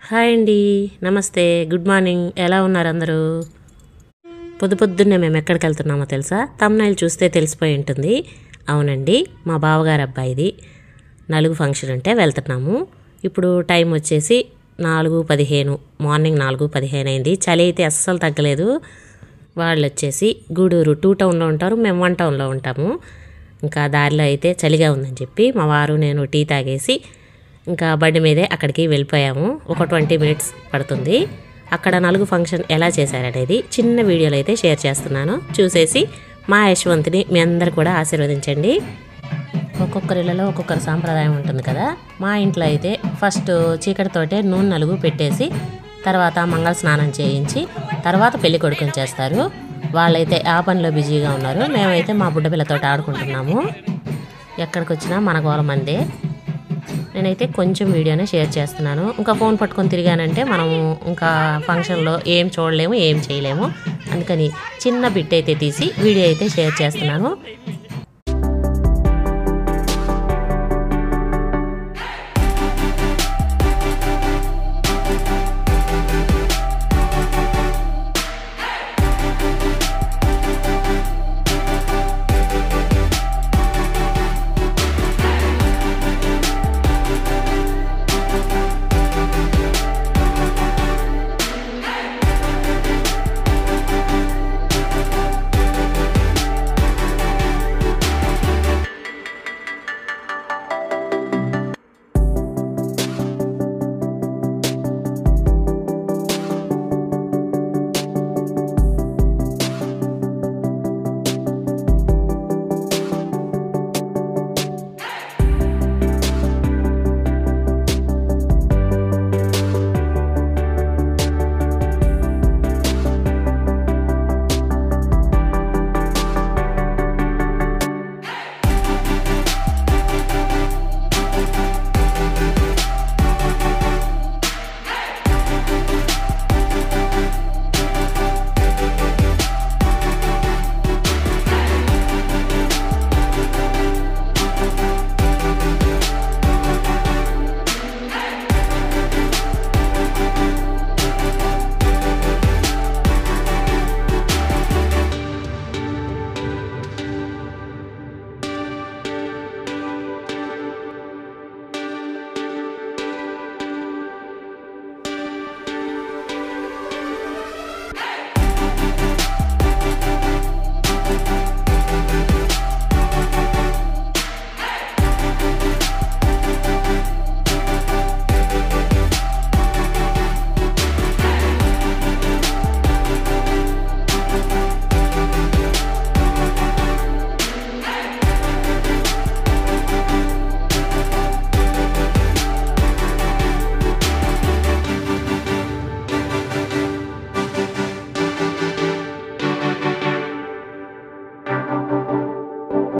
Hi అండి, నమస్తే, good morning. ఎలా ఉన్నారు అందరూ? పొద్దున్నే మేము ఎక్కడికి వెళ్తున్నామో తెలుసా? థంబ్నెయిల్ చూస్తే తెలిసిపోయి ఉంటుంది. అవునండి, మా బావగారు అబ్బాయిది నలుగు ఫంక్షన్ ఉంటే వెళ్తున్నాము. ఇప్పుడు టైం వచ్చేసి 4:15, మార్నింగ్ 4:15 అయింది. చలి అయితే అస్సలు తగ్గలేదు. వాళ్ళు వచ్చేసి గూడూరు 2 టౌన్లో ఉంటారు, మేము 1 టౌన్లో ఉంటాము. ఇంకా దారిలో అయితే చలిగా ఉందని చెప్పి మా వారు నేను టీ తాగేసి ఇంకా బండి మీదే అక్కడికి వెళ్ళిపోయాము. ఒక 20 మినిట్స్ పడుతుంది. అక్కడ నలుగు ఫంక్షన్ ఎలా చేశారనేది చిన్న వీడియోలో అయితే షేర్ చేస్తున్నాను. చూసేసి మా యశ్వంత్ని మీ అందరు కూడా ఆశీర్వదించండి. ఒక్కొక్కరి ఇళ్ళలో ఒక్కొక్కరి సాంప్రదాయం ఉంటుంది కదా. మా ఇంట్లో అయితే ఫస్ట్ చీకటితోటే నూనె నలుగు పెట్టేసి తర్వాత మంగళ స్నానం చేయించి తర్వాత పెళ్లి కొడుకుని చేస్తారు. వాళ్ళైతే ఆ పనిలో బిజీగా ఉన్నారు. మేమైతే మా బుడ్డపిల్లతో ఆడుకుంటున్నాము. ఎక్కడికి వచ్చినా మన గోల మందే. నేనైతే కొంచెం వీడియోనే షేర్ చేస్తున్నాను. ఇంకా ఫోన్ పట్టుకొని తిరిగానంటే మనము ఇంకా ఫంక్షన్లో ఏం చూడలేము, ఏం చేయలేము. అందుకని చిన్న బిట్ అయితే తీసి వీడియో అయితే షేర్ చేస్తున్నాను.